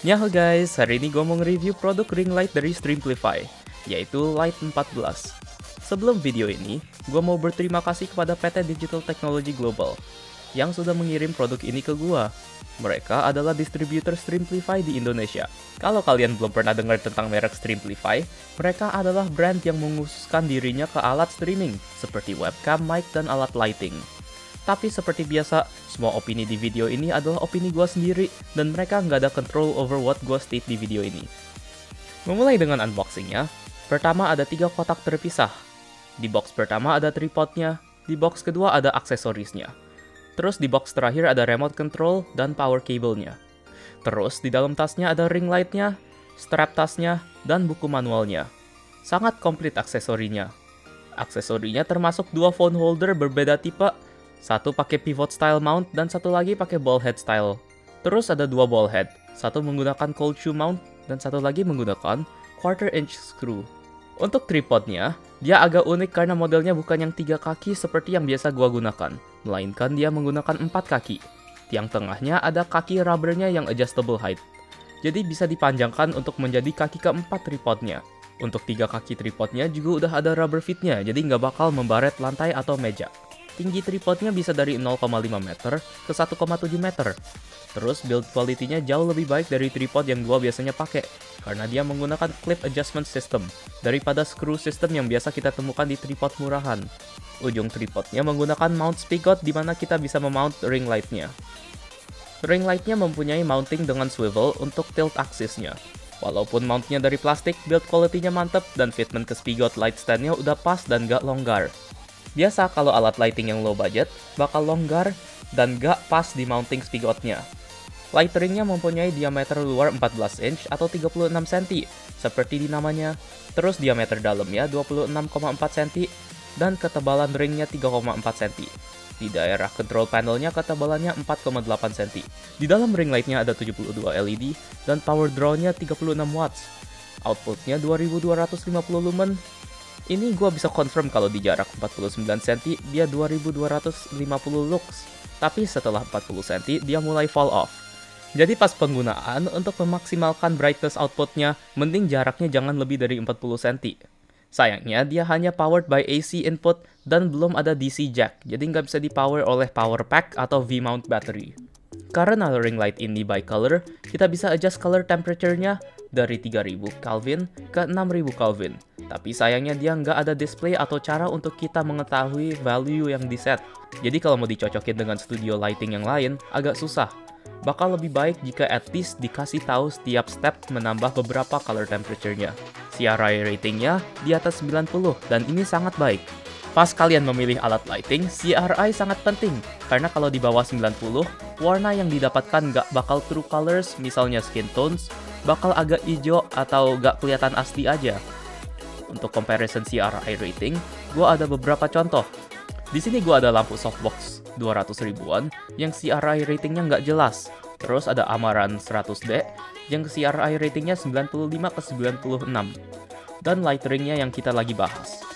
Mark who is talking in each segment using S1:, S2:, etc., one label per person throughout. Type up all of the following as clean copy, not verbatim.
S1: Nyaho guys, hari ini gue mau nge-review produk ring light dari Streamplify, yaitu Light 14. Sebelum video ini, gue mau berterima kasih kepada PT Digital Technology Global yang sudah mengirim produk ini ke gue. Mereka adalah distributor Streamplify di Indonesia. Kalau kalian belum pernah dengar tentang merek Streamplify, mereka adalah brand yang mengkhususkan dirinya ke alat streaming, seperti webcam, mic, dan alat lighting. Tapi seperti biasa, semua opini di video ini adalah opini gue sendiri, dan mereka nggak ada control over what gue state di video ini. Memulai dengan unboxingnya, pertama ada 3 kotak terpisah. Di box pertama ada tripodnya, di box kedua ada aksesorisnya. Terus di box terakhir ada remote control dan power cable-nya. Terus di dalam tasnya ada ring light-nya, strap tasnya, dan buku manualnya. Sangat komplit aksesorinya. Aksesorinya termasuk 2 phone holder berbeda tipe, satu pakai pivot style mount dan satu lagi pakai ball head style. Terus ada 2 ball head, satu menggunakan cold shoe mount dan satu lagi menggunakan quarter inch screw. Untuk tripodnya, dia agak unik karena modelnya bukan yang 3 kaki seperti yang biasa gua gunakan, melainkan dia menggunakan 4 kaki. Tiang tengahnya ada kaki rubbernya yang adjustable height. Jadi bisa dipanjangkan untuk menjadi kaki keempat tripodnya. Untuk 3 kaki tripodnya juga udah ada rubber feetnya, jadi nggak bakal membaret lantai atau meja. Tinggi tripodnya bisa dari 0,5 meter ke 1,7 meter. Terus build quality-nya jauh lebih baik dari tripod yang gua biasanya pakai, karena dia menggunakan clip adjustment system daripada screw system yang biasa kita temukan di tripod murahan. Ujung tripodnya menggunakan mount spigot di mana kita bisa memount ring light-nya. Ring light-nya mempunyai mounting dengan swivel untuk tilt axis-nya. Walaupun mount-nya dari plastik, build quality-nya mantep dan fitment ke spigot light stand-nya udah pas dan gak longgar. Biasa kalau alat lighting yang low budget, bakal longgar dan gak pas di mounting spigotnya. Light ring-nya mempunyai diameter luar 14 inch atau 36 cm, seperti di namanya. Terus diameter dalamnya 26,4 cm, dan ketebalan ringnya 3,4 cm. Di daerah control panelnya ketebalannya 4,8 cm. Di dalam ring light-nya ada 72 LED, dan power draw-nya 36 watts. Output-nya 2250 lumen. Ini gua bisa confirm kalau di jarak 49 cm dia 2250 lux, tapi setelah 40 cm dia mulai fall off. Jadi pas penggunaan, untuk memaksimalkan brightness outputnya, mending jaraknya jangan lebih dari 40 cm. Sayangnya dia hanya powered by AC input dan belum ada DC jack, jadi nggak bisa dipower oleh power pack atau V-mount battery. Karena ring light ini bicolor, kita bisa adjust color temperature-nya dari 3000 Kelvin ke 6000 Kelvin. Tapi sayangnya dia nggak ada display atau cara untuk kita mengetahui value yang diset. Jadi kalau mau dicocokin dengan studio lighting yang lain, agak susah. Bakal lebih baik jika at least dikasih tahu setiap step menambah beberapa color temperature-nya. CRI ratingnya di atas 90 dan ini sangat baik. Pas kalian memilih alat lighting, CRI sangat penting, karena kalau di bawah 90, warna yang didapatkan nggak bakal true colors, misalnya skin tones, bakal agak hijau atau nggak kelihatan asli aja. Untuk comparison CRI rating, gue ada beberapa contoh. Di sini gue ada lampu softbox 200 ribuan yang CRI ratingnya nggak jelas. Terus ada Amaran 100D yang CRI ratingnya 95 ke 96. Dan light ring-nya yang kita lagi bahas.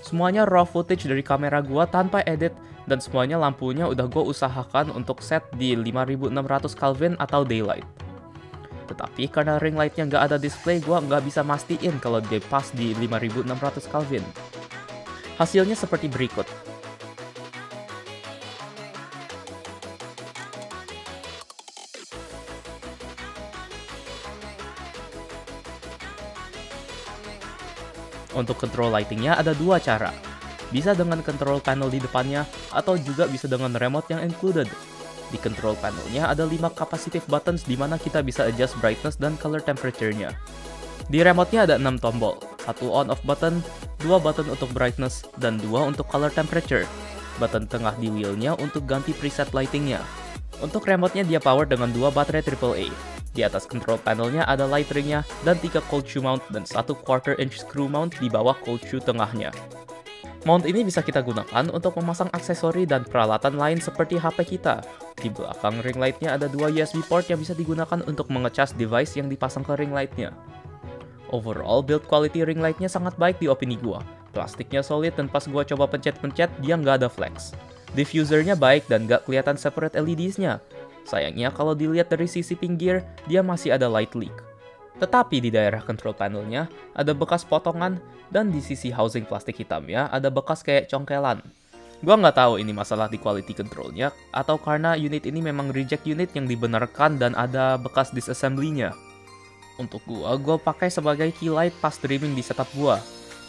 S1: Semuanya raw footage dari kamera gua tanpa edit, dan semuanya lampunya udah gua usahakan untuk set di 5600 Kelvin atau daylight. Tetapi karena ring light-nya nggak ada display, gua nggak bisa mastiin kalau dia pas di 5600 Kelvin. Hasilnya seperti berikut. Untuk control lighting-nya ada 2 cara. Bisa dengan control panel di depannya, atau juga bisa dengan remote yang included. Di control panelnya ada 5 capacitive buttons di mana kita bisa adjust brightness dan color temperature-nya. Di remote-nya ada 6 tombol, 1 on-off button, 2 button untuk brightness, dan 2 untuk color temperature. Button tengah di wheel-nya untuk ganti preset lighting-nya. Untuk remote-nya dia power dengan 2 baterai AAA. Di atas control panelnya ada light ring-nya dan 3 cold shoe mount dan 1 quarter inch screw mount di bawah cold shoe tengahnya. Mount ini bisa kita gunakan untuk memasang aksesori dan peralatan lain seperti HP kita. Di belakang ring light-nya ada 2 USB port yang bisa digunakan untuk mengecas device yang dipasang ke ring light-nya. Overall, build quality ring light-nya sangat baik di opini gua. Plastiknya solid dan pas gua coba pencet-pencet, dia nggak ada flex. Diffusernya baik dan nggak kelihatan separate LEDs-nya. Sayangnya kalau dilihat dari sisi pinggir, dia masih ada light leak. Tetapi di daerah control panelnya ada bekas potongan dan di sisi housing plastik hitamnya ada bekas kayak congkelan. Gua nggak tahu ini masalah di quality controlnya atau karena unit ini memang reject unit yang dibenarkan dan ada bekas disassembly-nya. Untuk gua pakai sebagai key light pas streaming di setup gua.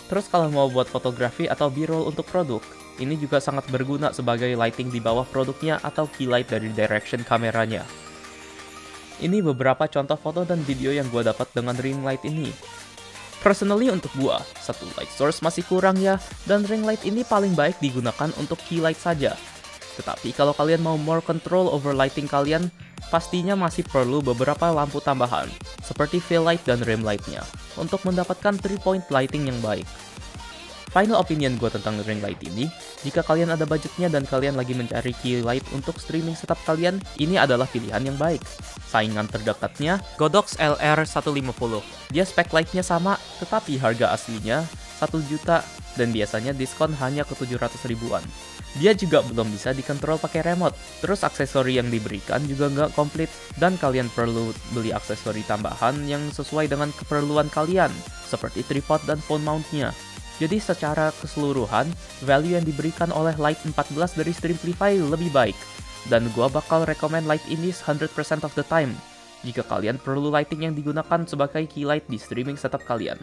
S1: Terus kalau mau buat fotografi atau b-roll untuk produk, ini juga sangat berguna sebagai lighting di bawah produknya atau key light dari direction kameranya. Ini beberapa contoh foto dan video yang gua dapat dengan ring light ini. Personally untuk gua, satu light source masih kurang ya, dan ring light ini paling baik digunakan untuk key light saja. Tetapi kalau kalian mau more control over lighting kalian, pastinya masih perlu beberapa lampu tambahan, seperti fill light dan rim lightnya, untuk mendapatkan 3-point lighting yang baik. Final opinion gue tentang ring light ini, jika kalian ada budgetnya dan kalian lagi mencari key light untuk streaming setup kalian, ini adalah pilihan yang baik. Saingan terdekatnya, Godox LR150. Dia spek lightnya sama, tetapi harga aslinya 1 juta dan biasanya diskon hanya ke 700 ribuan. Dia juga belum bisa dikontrol pakai remote, terus aksesori yang diberikan juga nggak komplit, dan kalian perlu beli aksesori tambahan yang sesuai dengan keperluan kalian, seperti tripod dan phone mountnya. Jadi secara keseluruhan, value yang diberikan oleh Light 14 dari Streamplify lebih baik, dan gua bakal rekomend light ini 100% of the time, jika kalian perlu lighting yang digunakan sebagai key light di streaming setup kalian.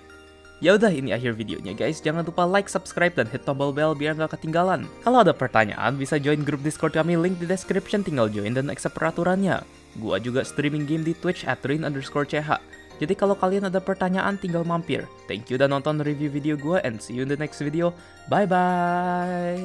S1: Ya udah, ini akhir videonya guys. Jangan lupa like, subscribe, dan hit tombol bell biar nggak ketinggalan. Kalau ada pertanyaan, bisa join grup Discord kami, link di description, tinggal join dan accept peraturannya. Gua juga streaming game di Twitch @rin_ch. Jadi kalau kalian ada pertanyaan, tinggal mampir. Thank you udah nonton review video gua, and see you in the next video. Bye bye.